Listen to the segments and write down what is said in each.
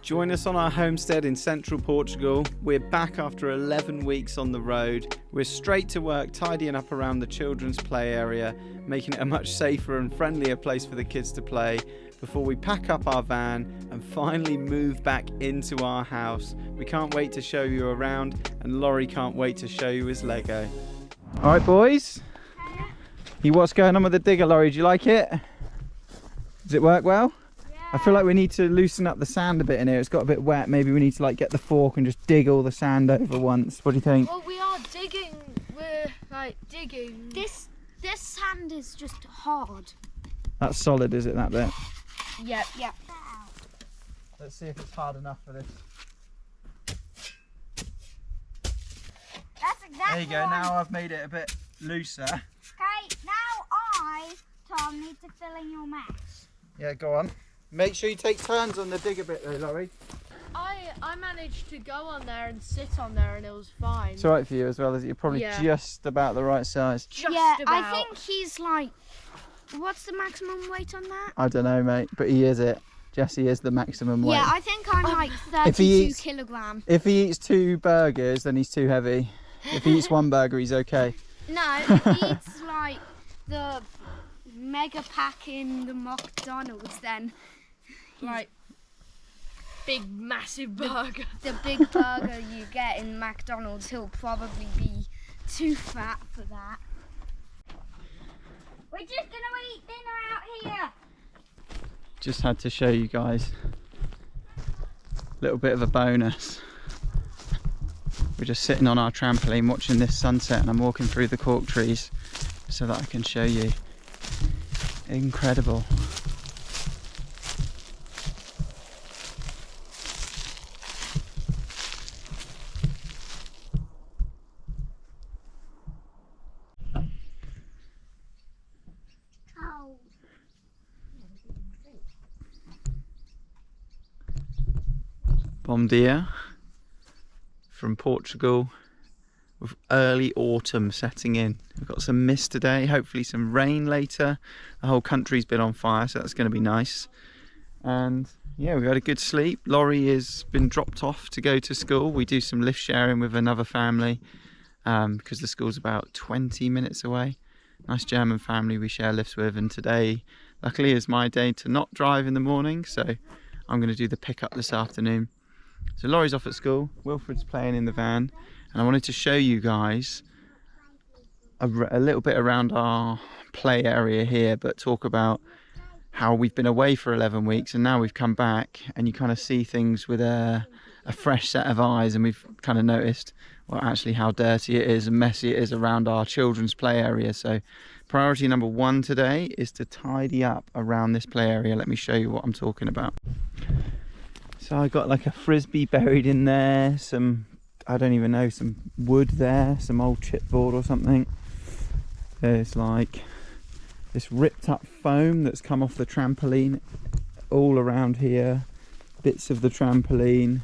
Join us on our homestead in central Portugal. We're back after 11 weeks on the road. We're straight to work tidying up around the children's play area, making it a much safer and friendlier place for the kids to play before we pack up our van and finally move back into our house. We can't wait to show you around, and Laurie can't wait to show you his Lego. All right, boys. What's going on with the digger, Laurie? Do you like it? Does it work well? Yeah. I feel like we need to loosen up the sand a bit in here. It's got a bit wet. Maybe we need to like get the fork and just dig all the sand over once. What do you think? Well, we are digging. We're like digging. This sand is just hard. That's solid, is it, that bit? Yep. Yep. Let's see if it's hard enough for this. That's exactly. There you go. Now I've made it a bit looser. Okay, now Tom, need to fill in your mess. Yeah, go on. Make sure you take turns on the dig a bit though, Laurie. I managed to go on there and sit on there and it was fine. It's alright for you as well, is it? You're probably just about the right size. Just yeah, about. I think he's like, what's the maximum weight on that? I don't know, mate, but he is it. Jesse is the maximum weight. Yeah, I think I'm like 32 kilograms. If he eats 2 burgers, then he's too heavy. If he eats 1 burger, he's okay. No, if he eats like the mega pack in the McDonald's, then like big massive burger. The big burger you get in McDonald's, he'll probably be too fat for that. We're just gonna eat dinner out here. Just had to show you guys a little bit of a bonus. We're just sitting on our trampoline watching this sunset, and I'm walking through the cork trees so that I can show you. Incredible. Bom dia from Portugal with early autumn setting in. We've got some mist today, hopefully some rain later. The whole country's been on fire, so that's going to be nice. And yeah, we've had a good sleep. Laurie has been dropped off to go to school. We do some lift sharing with another family because the school's about 20 minutes away. Nice German family we share lifts with, and today luckily is my day to not drive in the morning, so I'm going to do the pickup this afternoon. So Laurie's off at school, Wilfred's playing in the van, and I wanted to show you guys a little bit around our play area here, but talk about how we've been away for 11 weeks and now we've come back, and you kind of see things with a fresh set of eyes, and we've kind of noticed, well, actually how dirty it is and messy it is around our children's play area. So priority number 1 today is to tidy up around this play area. Let me show you what I'm talking about. So I got like a frisbee buried in there, some, I don't even know, some wood there, some old chipboard or something. There's like this ripped up foam that's come off the trampoline all around here, bits of the trampoline.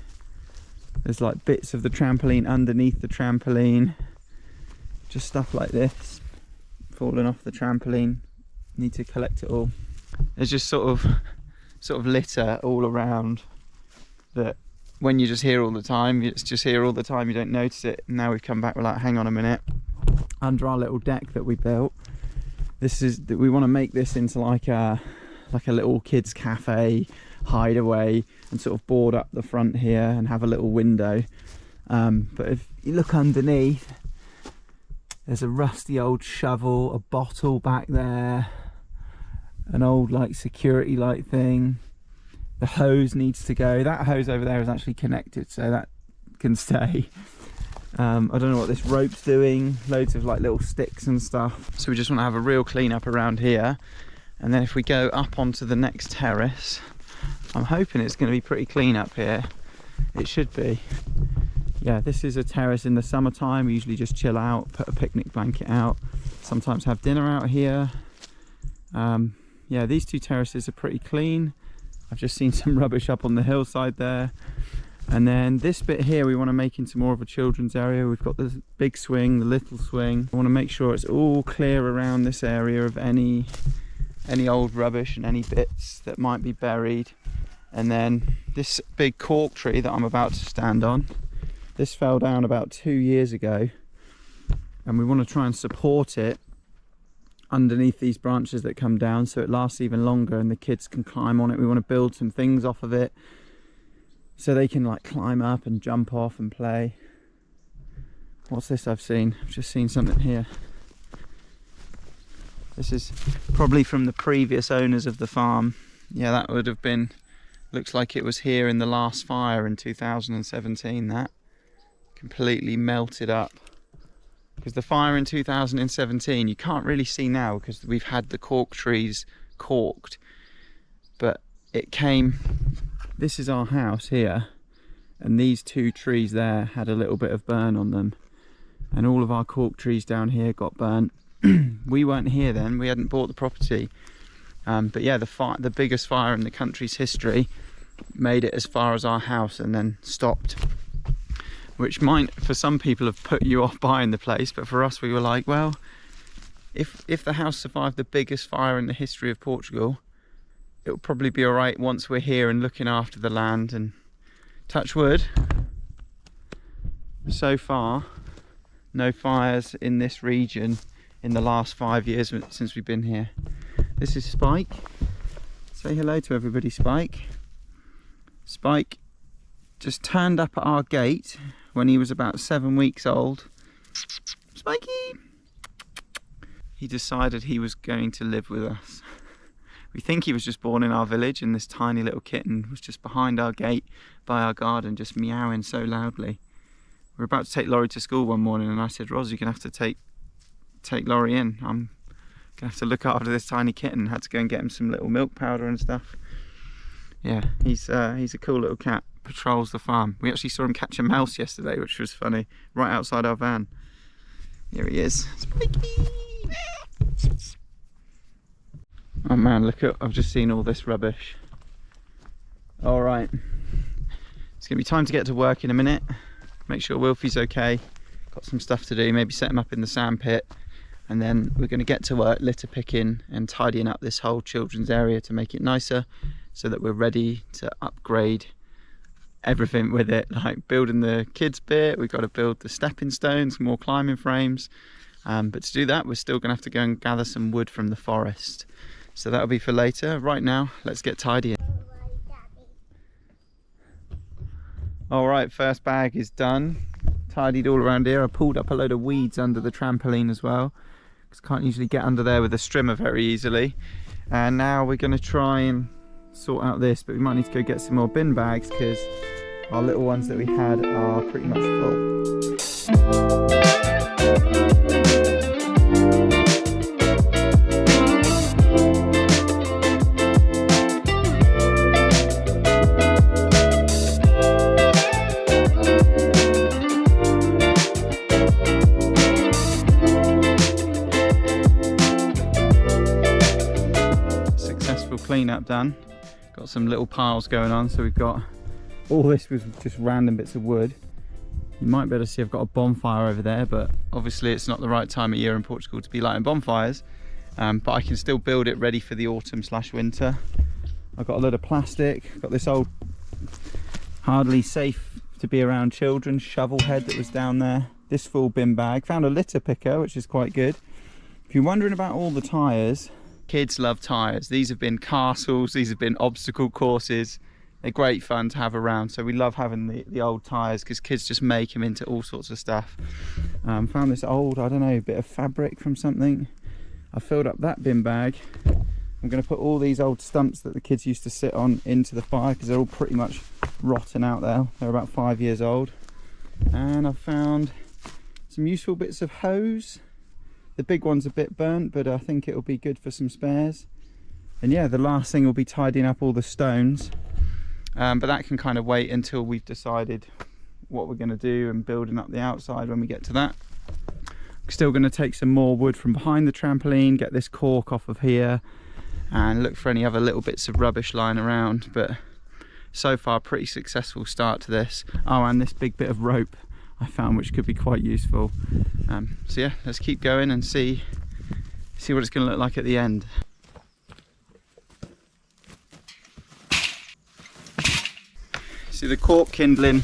There's like bits of the trampoline underneath the trampoline, just stuff like this falling off the trampoline. Need to collect it all. There's just sort of litter all around that when you just here all the time, it's just here all the time, you don't notice it. And now we've come back, we're like, hang on a minute. Under our little deck that we built, we want to make this into like a little kids cafe hideaway, and sort of board up the front here and have a little window. But if you look underneath, there's a rusty old shovel, a bottle back there, an old like security light thing. The hose needs to go. That hose over there is actually connected, so that can stay. I don't know what this rope's doing. Loads of like little sticks and stuff. So we just want to have a real clean up around here. And then if we go up onto the next terrace, I'm hoping it's going to be pretty clean up here. It should be. Yeah, this is a terrace in the summertime. We usually just chill out, put a picnic blanket out, sometimes have dinner out here. Yeah, these 2 terraces are pretty clean. I've just seen some rubbish up on the hillside there. And then this bit here we want to make into more of a children's area. We've got the big swing, the little swing. I want to make sure it's all clear around this area of any old rubbish and any bits that might be buried. And then this big cork tree that I'm about to stand on, this fell down about 2 years ago, and we want to try and support it underneath these branches that come down so it lasts even longer and the kids can climb on it. We want to build some things off of it so they can like climb up and jump off and play. What's this I've seen? I've just seen something here. This is probably from the previous owners of the farm. Yeah, that would have been, looks like it was here in the last fire in 2017. That completely melted up. Because the fire in 2017, you can't really see now because we've had the cork trees corked. But it came, this is our house here, and these 2 trees there had a little bit of burn on them. And all of our cork trees down here got burnt. We weren't here then, we hadn't bought the property. But yeah, the biggest fire in the country's history made it as far as our house and then stopped. Which might, for some people, have put you off buying the place, but for us we were like, well, if the house survived the biggest fire in the history of Portugal, it'll probably be alright once we're here and looking after the land. And touch wood, so far no fires in this region in the last 5 years since we've been here. This is Spike. Say hello to everybody, Spike. Spike just turned up at our gate when he was about 7 weeks old. Spikey! He decided he was going to live with us. We think he was just born in our village, and this tiny little kitten was just behind our gate by our garden just meowing so loudly. We were about to take Laurie to school one morning and I said, Roz, you're going to have to take Laurie in. I'm going to have to look after this tiny kitten. Had to go and get him some little milk powder and stuff. Yeah, he's a cool little cat. Patrols the farm. We actually saw him catch a mouse yesterday, which was funny, right outside our van. Here he is. Spikey! Oh man, look at, I've just seen all this rubbish. Alright, it's gonna be time to get to work in a minute. Make sure Wilfie's okay. Got some stuff to do, maybe set him up in the sand pit, and then we're gonna get to work litter picking and tidying up this whole children's area to make it nicer so that we're ready to upgrade everything with it, like building the kids bit. We've got to build the stepping stones, more climbing frames, but to do that we're still gonna have to go and gather some wood from the forest, so that'll be for later. Right now let's get tidying. All right, first bag is done, tidied all around here. I pulled up a load of weeds under the trampoline as well because I can't usually get under there with a strimmer very easily. And now we're going to try and sort out this, but we might need to go get some more bin bags because our little ones that we had are pretty much full. Cleanup done, got some little piles going on, so we've got all this was just random bits of wood. You might be able to see I've got a bonfire over there, but obviously it's not the right time of year in Portugal to be lighting bonfires, but I can still build it ready for the autumn / winter. I've got a load of plastic, got this old hardly safe to be around children shovel head that was down there, this full bin bag, found a litter picker which is quite good. If you're wondering about all the tyres, kids love tyres. These have been castles, these have been obstacle courses. They're great fun to have around, so we love having the old tyres because kids just make them into all sorts of stuff. Found this old, I don't know, bit of fabric from something. I filled up that bin bag. I'm going to put all these old stumps that the kids used to sit on into the fire because they're all pretty much rotten out there. They're about 5 years old. And I've found some useful bits of hose. The big one's a bit burnt, but I think it'll be good for some spares. And yeah, the last thing will be tidying up all the stones. But that can kind of wait until we've decided what we're going to do and building up the outside when we get to that. We're still going to take some more wood from behind the trampoline, get this cork off of here, and look for any other little bits of rubbish lying around. But so far, pretty successful start to this. Oh, and this big bit of rope I found which could be quite useful. So yeah, let's keep going and see what it's going to look like at the end. See the cork kindling,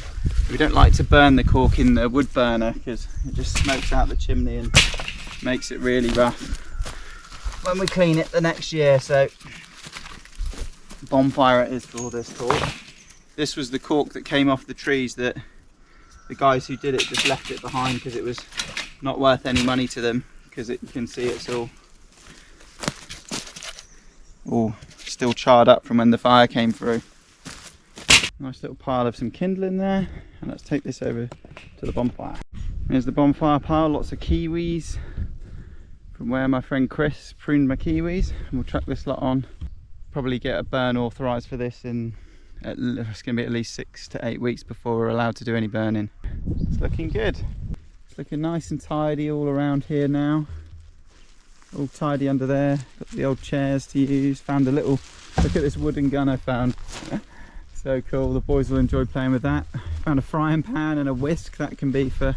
we don't like to burn the cork in the wood burner because it just smokes out the chimney and makes it really rough when we clean it the next year. So bonfire it is for this cork. This was the cork that came off the trees that the guys who did it just left it behind because it was not worth any money to them, because you can see it's all still charred up from when the fire came through. Nice little pile of some kindling there, and let's take this over to the bonfire. There's the bonfire pile, lots of kiwis from where my friend Chris pruned my kiwis, and we'll chuck this lot on. Probably get a burn authorised for this in, it's going to be at least 6 to 8 weeks before we're allowed to do any burning. It's looking good. It's looking nice and tidy all around here now. All tidy under there. Got the old chairs to use. Found a little, look at this wooden gun I found. So cool, the boys will enjoy playing with that. Found a frying pan and a whisk, that can be for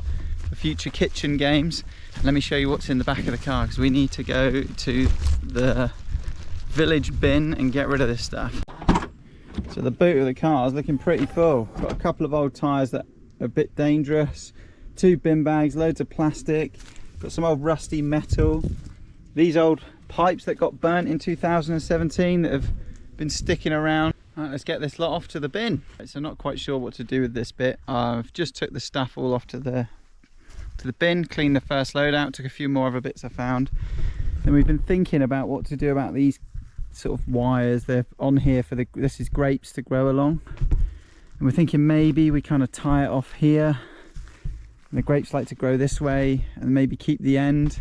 future kitchen games. Let me show you what's in the back of the car, because we need to go to the village bin and get rid of this stuff. So the boot of the car is looking pretty full. Got a couple of old tyres that are a bit dangerous, 2 bin bags, loads of plastic, got some old rusty metal, these old pipes that got burnt in 2017 that have been sticking around. Right, let's get this lot off to the bin. So I'm not quite sure what to do with this bit. I've just took the stuff all off to the bin, cleaned the first load out, took a few more other bits I found. Then we've been thinking about what to do about these sort of wires. They're on here for this is grapes to grow along. And we're thinking maybe we kind of tie it off here. And the grapes like to grow this way, and maybe keep the end.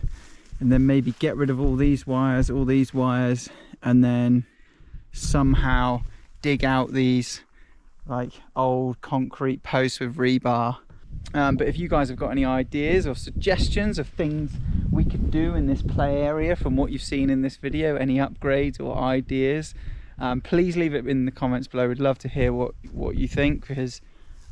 And then maybe get rid of all these wires, and then somehow dig out these like old concrete posts with rebar. But if you guys have got any ideas or suggestions of things we could do in this play area from what you've seen in this video, any upgrades or ideas, please leave it in the comments below. We'd love to hear what you think, because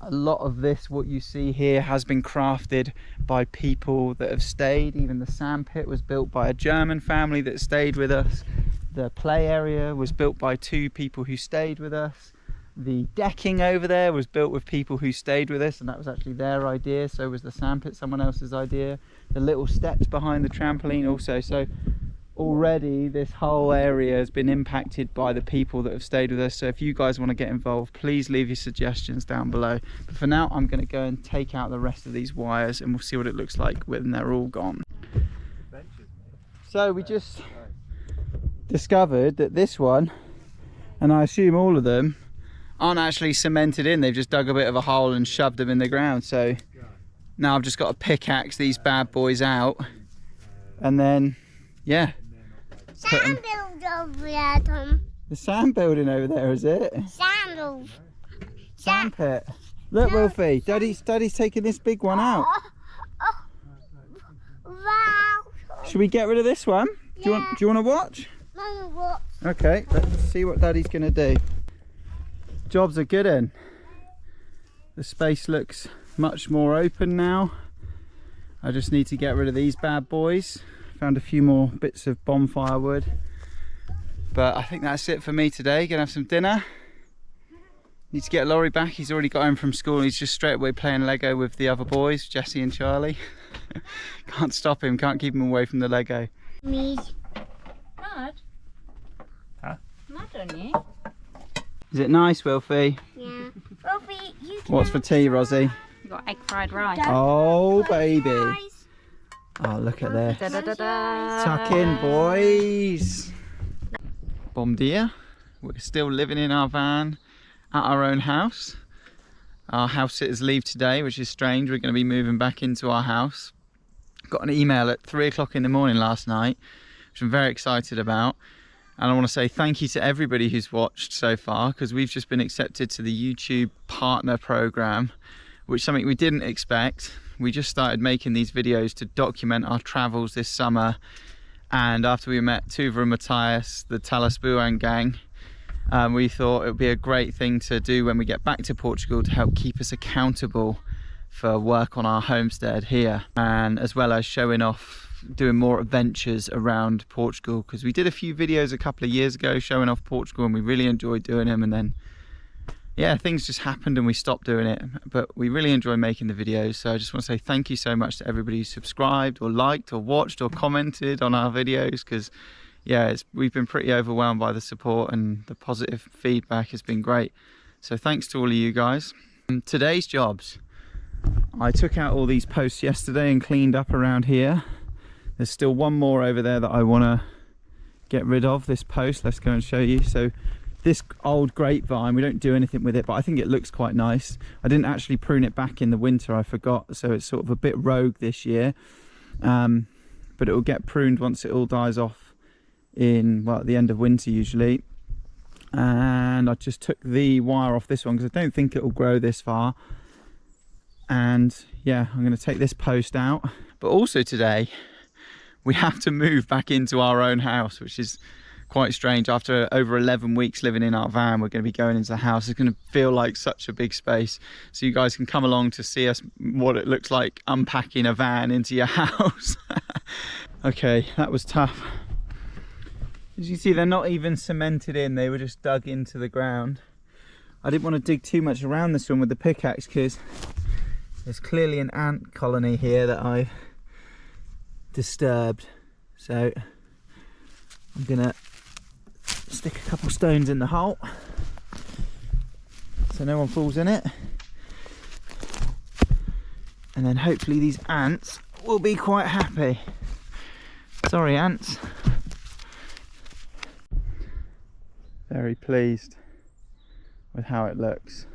a lot of this, what you see here, has been crafted by people that have stayed. Even the sandpit was built by a German family that stayed with us. The play area was built by 2 people who stayed with us. The decking over there was built with people who stayed with us, and that was actually their idea. So was the sandpit someone else's idea. The little steps behind the trampoline also. So already this whole area has been impacted by the people that have stayed with us. So if you guys want to get involved, please leave your suggestions down below. But for now, I'm going to go and take out the rest of these wires, and we'll see what it looks like when they're all gone. So we just discovered that this one, and I assume all of them, aren't actually cemented in. They've just dug a bit of a hole and shoved them in the ground. So now I've just got to pickaxe these bad boys out, and then yeah, Sand build over there, Tom. the sand building over there, is it? Sand pit. Look, No, Wolfie, Daddy's taking this big one out. Wow. Should we get rid of this one? Do you want to watch? Mama, what? Okay, let's see what Daddy's gonna do. Job's a good one. The space looks much more open now. I just need to get rid of these bad boys. Found a few more bits of bonfire wood. But I think that's it for me today. Gonna have some dinner. Need to get Laurie back. He's already got home from school. He's just straight away playing Lego with the other boys, Jesse and Charlie. Can't stop him, can't keep him away from the Lego. Me. Mud? Huh? Mud on you? Is it nice, Wilfie? Yeah. Robbie, you can What's for tea, Rosie? You got egg fried rice. Oh, baby. Guys. Oh, look at this. Da, da, da, da. Tuck in, boys. Bom dia. We're still living in our van at our own house. Our house sitters leave today, which is strange. We're going to be moving back into our house. Got an email at 3 o'clock in the morning last night, which I'm very excited about. And I want to say thank you to everybody who's watched so far, because we've just been accepted to the YouTube partner program, which is something we didn't expect. We just started making these videos to document our travels this summer. And after we met Tuva and Matthias, the Talas Buan gang, we thought it would be a great thing to do when we get back to Portugal to help keep us accountable for work on our homestead here, and as well as showing off, doing more adventures around Portugal, because we did a few videos a couple of years ago showing off Portugal and we really enjoyed doing them, and then yeah, things just happened and we stopped doing it, but we really enjoy making the videos. So I just want to say thank you so much to everybody who subscribed or liked or watched or commented on our videos, because yeah, we've been pretty overwhelmed by the support and the positive feedback has been great. So thanks to all of you guys. Today's jobs. I took out all these posts yesterday and cleaned up around here. There's still one more over there that I want to get rid of, this post. Let's go and show you. So this old grapevine, we don't do anything with it, but I think it looks quite nice. I didn't actually prune it back in the winter, I forgot, so it's sort of a bit rogue this year. But it will get pruned once it all dies off in, well, at the end of winter usually. And I just took the wire off this one because I don't think it will grow this far. And yeah, I'm going to take this post out. But also today we have to move back into our own house, which is quite strange. After over 11 weeks living in our van, we're going to be going into the house. It's going to feel like such a big space, so you guys can come along to see us, what it looks like unpacking a van into your house. Okay, that was tough. As you can see, they're not even cemented in, they were just dug into the ground. I didn't want to dig too much around this one with the pickaxe because there's clearly an ant colony here that I've disturbed. So I'm gonna stick a couple stones in the hole so no one falls in it, and then hopefully these ants will be quite happy. Sorry, ants. Very pleased with how it looks.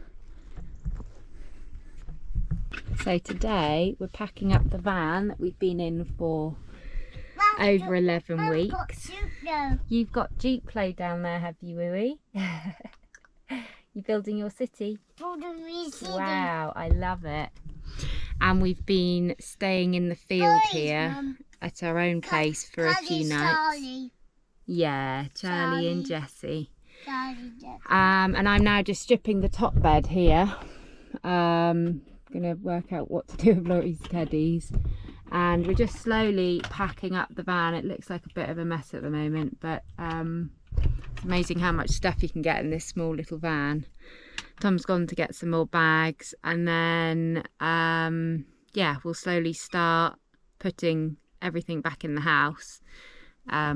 So today we're packing up the van that we've been in for over 11 weeks. You've got Jeep play down there, have you, Wooey? You building your city? Wow, I love it. And we've been staying in the field here at our own place for a few nights. Yeah, Charlie and Jessie. And I'm now just stripping the top bed here. Gonna work out what to do with Laurie's teddies, and we're just slowly packing up the van. It looks like a bit of a mess at the moment, but it's amazing how much stuff you can get in this small little van. Tom's gone to get some more bags, and then yeah, we'll slowly start putting everything back in the house. I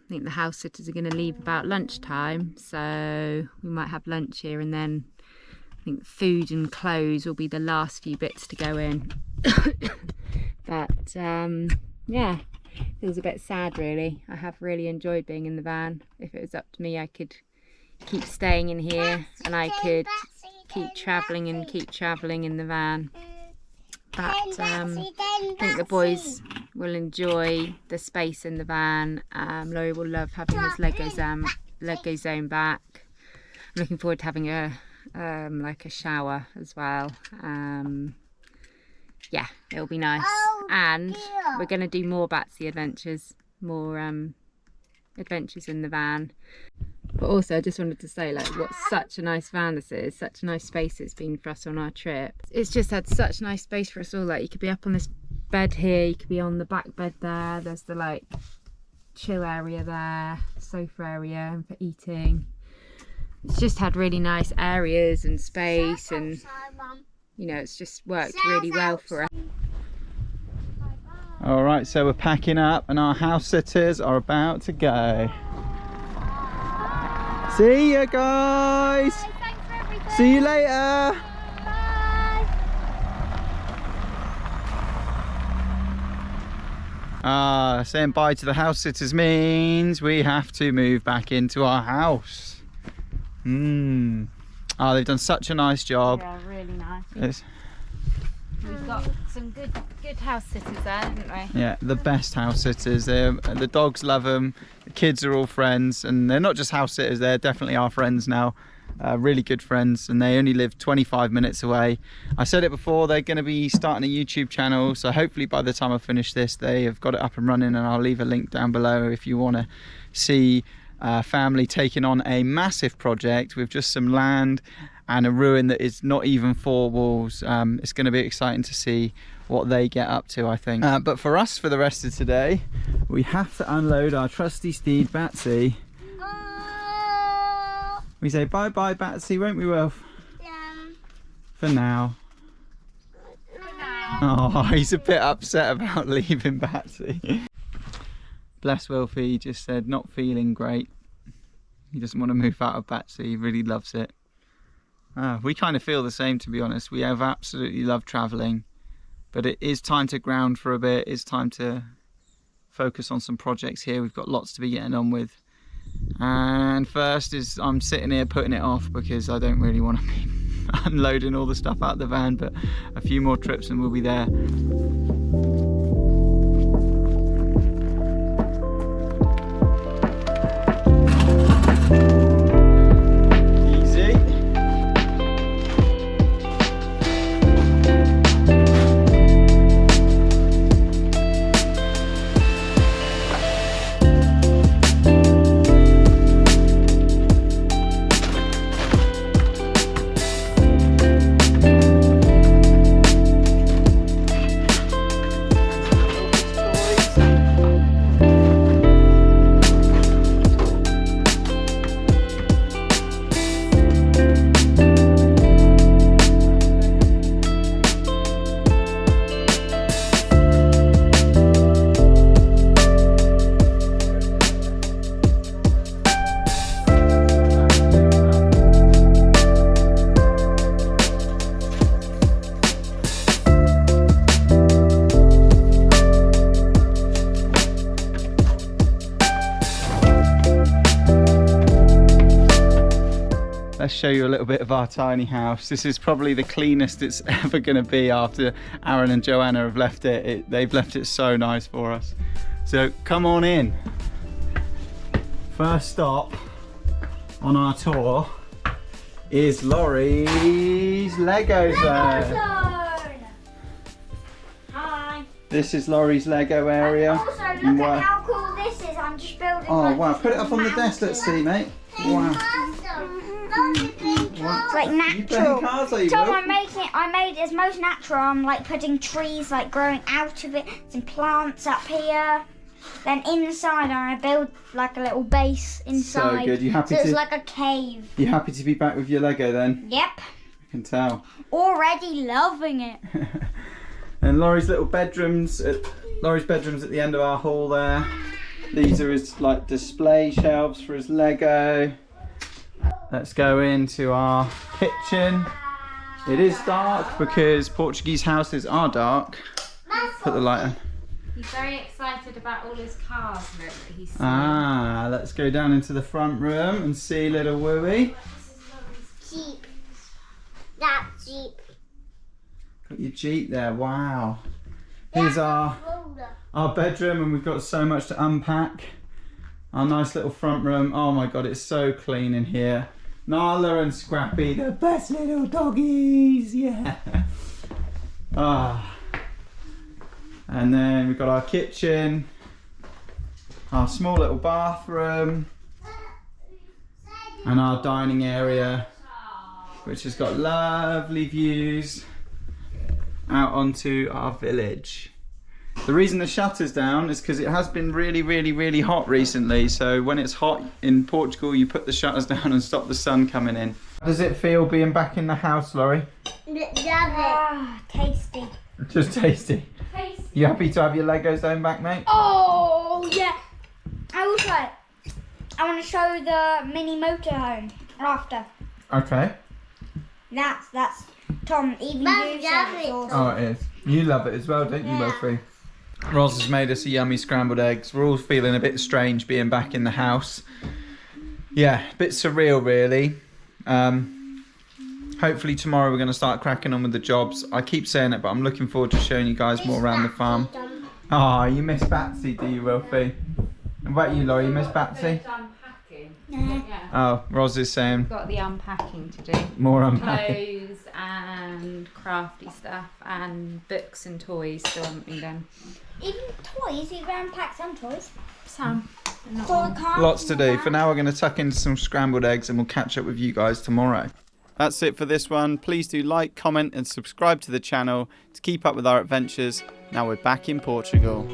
think the house sitters are going to leave about lunchtime, so we might have lunch here, and then I think food and clothes will be the last few bits to go in. But yeah, feels a bit sad really. I have really enjoyed being in the van. If it was up to me, I could keep staying in here and I could keep travelling and keep travelling in the van. But I think the boys will enjoy the space in the van. Laurie will love having his Lego zone back. I'm looking forward to having a like a shower as well. Yeah, it'll be nice. And we're going to do more Batsy adventures, more adventures in the van. But also I just wanted to say, like, what such a nice van this is, such a nice space it's been for us on our trip. It's just had such nice space for us all. Like, you could be up on this bed here, you could be on the back bed there, there's the like chill area there, sofa area, and for eating. It's just had really nice areas and space, and you know, it's just worked really well for us. All right, so we're packing up and our house sitters are about to go. See you guys. Bye, See you later. Saying bye to the house sitters means we have to move back into our house. Oh, they've done such a nice job. Yeah, really nice. It's, We've got some good house sitters there, haven't we? yeah, the best house sitters. The dogs love them. The kids are all friends, and they're not just house sitters. They're definitely our friends now. Really good friends, and they only live 25 minutes away. I said it before, they're going to be starting a YouTube channel, so hopefully by the time I finish this they have got it up and running, and I'll leave a link down below if you want to see family taking on a massive project with just some land and a ruin that is not even 4 walls. It's going to be exciting to see what they get up to, I think. But for us, for the rest of today, we have to unload our trusty steed Batsy. We say bye bye Batsy, won't we, Wilf? Yeah. For now. Oh, he's a bit upset about leaving Batsy. Bless Wilfie, he just said not feeling great. He doesn't want to move out of Batsy, he really loves it. We kind of feel the same, to be honest. We have absolutely loved travelling, but it is time to ground for a bit. It's time to focus on some projects here. We've got lots to be getting on with. And first is I'm sitting here putting it off because I don't really want to be unloading all the stuff out the van, but a few more trips and we'll be there. Let's show you a little bit of our tiny house. This is probably the cleanest it's ever going to be after Aaron and Joanna have left it. They've left it so nice for us. So come on in. First stop on our tour is Laurie's Lego zone. Hi. This is Laurie's Lego area. Also, look at how cool this is. I'm just building. Oh wow, put it up on the desk, let's see, mate. Wow. It's like natural. Tom, I made it as most natural. I'm like putting trees like growing out of it, some plants up here. Then inside I build like a little base inside. So good. You happy so to? It's like a cave. You happy to be back with your Lego then? Yep. I can tell. Already loving it. And Laurie's little bedrooms. Laurie's bedrooms at the end of our hall there. These are his like display shelves for his Lego. Let's go into our kitchen. It is dark because Portuguese houses are dark. Put the light on. He's very excited about all his cars that he's seen. Ah, let's go down into the front room and see little Wooey. Jeep. That Jeep. Got your Jeep there, wow. Here's our bedroom, and we've got so much to unpack. Our nice little front room. Oh my god, it's so clean in here. Nala and Scrappy, the best little doggies, yeah. Ah. And then we've got our kitchen, our small little bathroom, and our dining area, which has got lovely views out onto our village. The reason the shutter's down is because it has been really hot recently, so when it's hot in Portugal you put the shutters down and stop the sun coming in. How does it feel being back in the house, Laurie? Love it. Ah, tasty. Just tasty. Tasty. You happy to have your Lego zone back, mate? Oh yeah. I want to show the mini motorhome after. Okay. That's Tom. Even you said it's awesome. Oh, it is. You love it as well, don't you, Wilfie? Roz has made us a yummy scrambled eggs. We're all feeling a bit strange being back in the house. Yeah, a bit surreal really. Hopefully tomorrow we're going to start cracking on with the jobs. I keep saying it, but I'm looking forward to showing you guys more around the farm. Oh, you miss Batsy, do you, Wilfie? And what about you, Laurie? You miss Batsy? Unpacking. Yeah. Oh, Roz is saying We've got the unpacking to do. more unpacking. Clothes and crafty stuff and books and toys still haven't been done. Even toys, you can unpack some toys. Some. Not So all. I can't Lots to do. that. For now, we're going to tuck in some scrambled eggs and we'll catch up with you guys tomorrow. That's it for this one. Please do like, comment and subscribe to the channel to keep up with our adventures. Now we're back in Portugal.